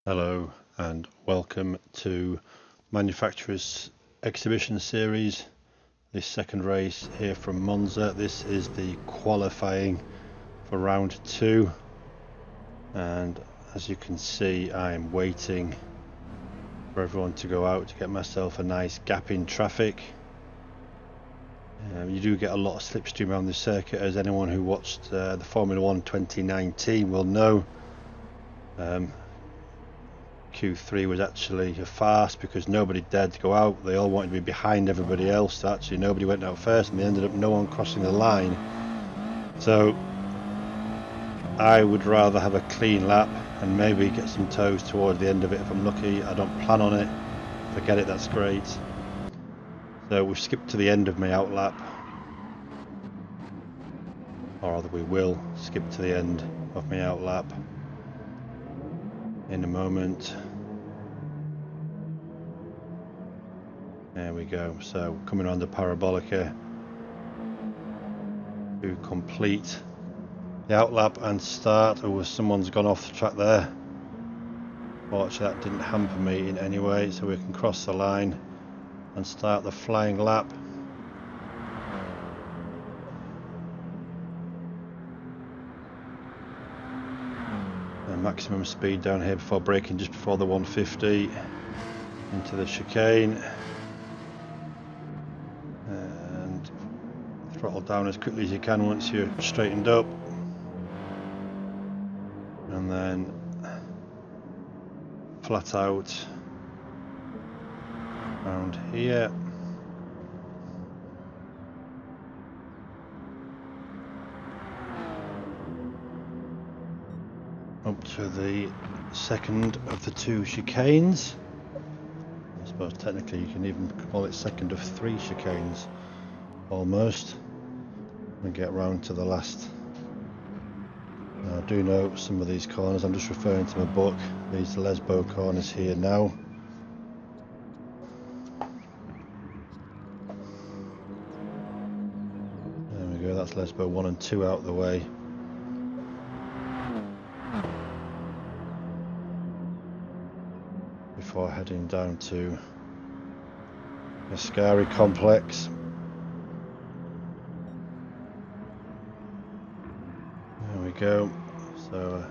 Hello and welcome to Manufacturers Exhibition Series. This second race here from Monza. This is the qualifying for round 2, and as you can see I am waiting for everyone to go out to get myself a nice gap in traffic. You do get a lot of slipstream around this circuit, as anyone who watched the Formula 1 2019 will know. Q3 was actually a farce because nobody dared to go out. They all wanted to be behind everybody else, so actually nobody went out first, and they ended up no one crossing the line. So I would rather have a clean lap and maybe get some toes towards the end of it if I'm lucky. I don't plan on it. Forget it, that's great. So we've skipped to the end of my out lap, or rather we will skip to the end of my out lap in a moment. There we go. So coming on the Parabolica to complete the out lap and start. Oh, someone's gone off the track there. Fortunately that didn't hamper me in any way, so we can cross the line and start the flying lap. And maximum speed down here before braking just before the 150 into the chicane, and throttle down as quickly as you can once you're straightened up, and then flat out around here. Up to the second of the 2 chicanes. I suppose technically you can even call it second of 3 chicanes almost, and get round to the last. Now, I do know some of these corners. I'm just referring to my book. These are Lesbo corners here now. There we go, that's Lesbo 1 and 2 out the way. Before heading down to Ascari complex. There we go. So a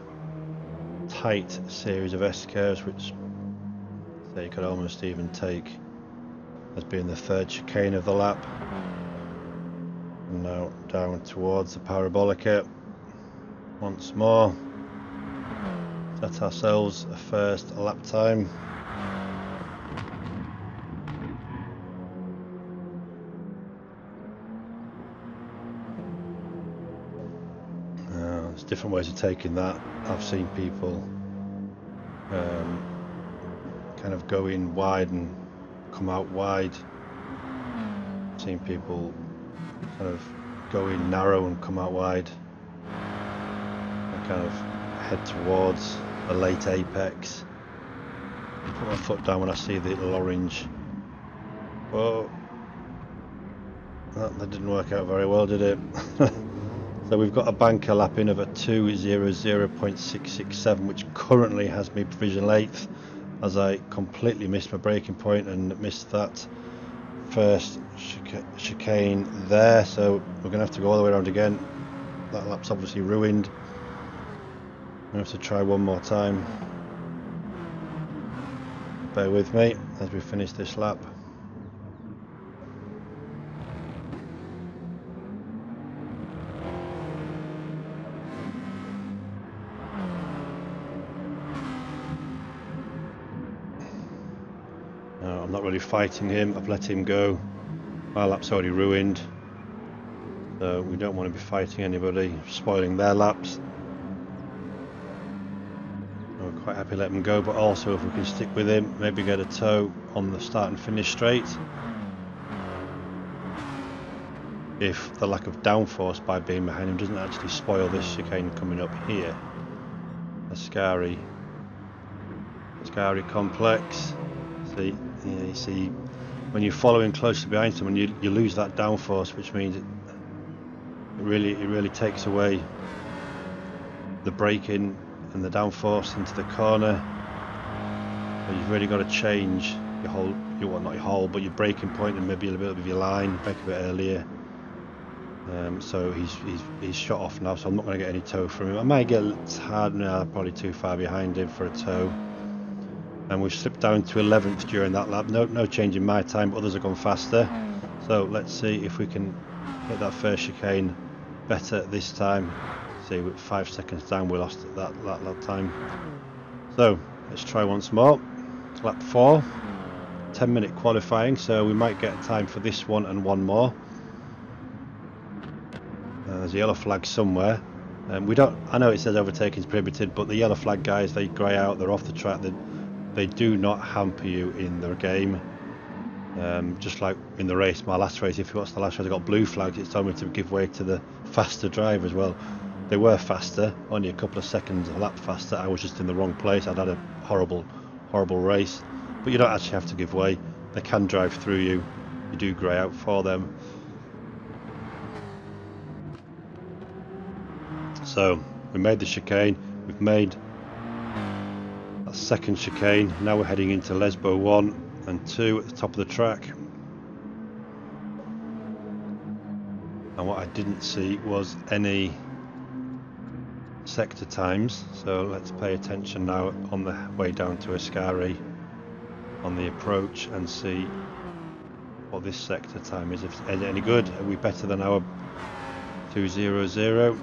tight series of S-curves, which you could almost even take as being the 3rd chicane of the lap. And now down towards the Parabolica once more. Set ourselves a first lap time. There's different ways of taking that. I've seen people kind of go in wide and come out wide. I've seen people kind of go in narrow and come out wide, and kind of head towards a late apex. I put my foot down when I see the little orange. Whoa, that didn't work out very well, did it? So we've got a banker lap in of a 2:00.667, which currently has me provisional 8th, as I completely missed my braking point and missed that first chicane there. So we're going to have to go all the way around again. That lap's obviously ruined. I'm going to have to try one more time. Bear with me as we finish this lap. No, I'm not really fighting him. I've let him go. My lap's already ruined, so we don't want to be fighting anybody, spoiling their laps. We're quite happy to let him go, but also if we can stick with him, maybe get a toe on the start and finish straight. If the lack of downforce by being behind him doesn't actually spoil this chicane coming up here. Ascari complex. See, you see, when you're following closely behind someone, you lose that downforce, which means it really takes away the braking and the downforce into the corner. So you've really got to change your whole, not your whole, but your braking point and maybe a little bit of your line, brake a bit earlier. So he's shot off now, so I'm not going to get any tow from him. I might get hard now, probably too far behind him for a tow. And we've slipped down to 11th during that lap. No change in my time, but others have gone faster. So let's see if we can hit that first chicane better this time. See, with 5 seconds down, we lost that time. So let's try once more. Lap 4, 10-minute qualifying, so we might get time for this one and one more. There's a yellow flag somewhere. We don't. I know it says overtaking is prohibited, but the yellow flag guys, they grey out. They're off the track. They do not hamper you in the game. Just like in the race, my last race. If you watch the last race, I got blue flags. It's told me to give way to the faster drivers. Well, they were faster, only a couple of seconds a lap faster. I was just in the wrong place. I'd had a horrible race. But you don't actually have to give way. They can drive through you. You do grey out for them. So we made the chicane, we've made that second chicane. Now we're heading into Lesbo 1 and 2 at the top of the track. And what I didn't see was any sector times, so let's pay attention now on the way down to Ascari on the approach and see what this sector time is. If it's any good, are we better than our 2:00?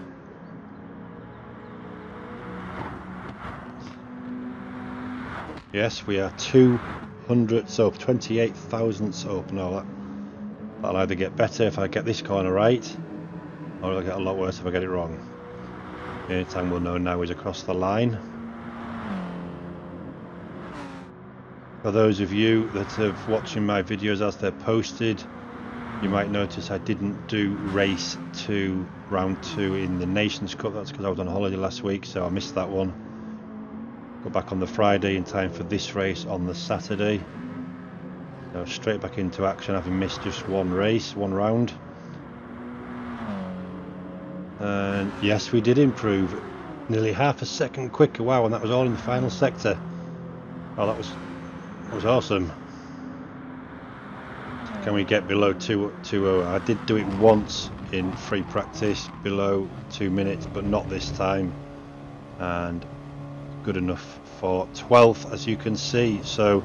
Yes, we are 200, so 28 thousandths up. No, that'll either get better if I get this corner right, or it'll get a lot worse if I get it wrong. The only time we'll know now is across the line. For those of you that have watching my videos as they're posted, you might notice I didn't do race 2, round 2 in the Nations Cup. That's because I was on holiday last week, so I missed that one. Got back on the Friday in time for this race on the Saturday. So straight back into action, having missed just one race, one round. And yes, we did improve, nearly half a second quicker. Wow, and that was all in the final sector. Oh, that was awesome. Can we get below 2:00? I did do it once in free practice, below 2 minutes, but not this time. And good enough for 12th, as you can see. So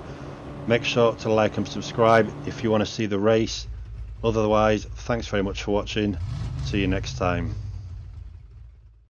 make sure to like and subscribe if you want to see the race. Otherwise, thanks very much for watching. See you next time.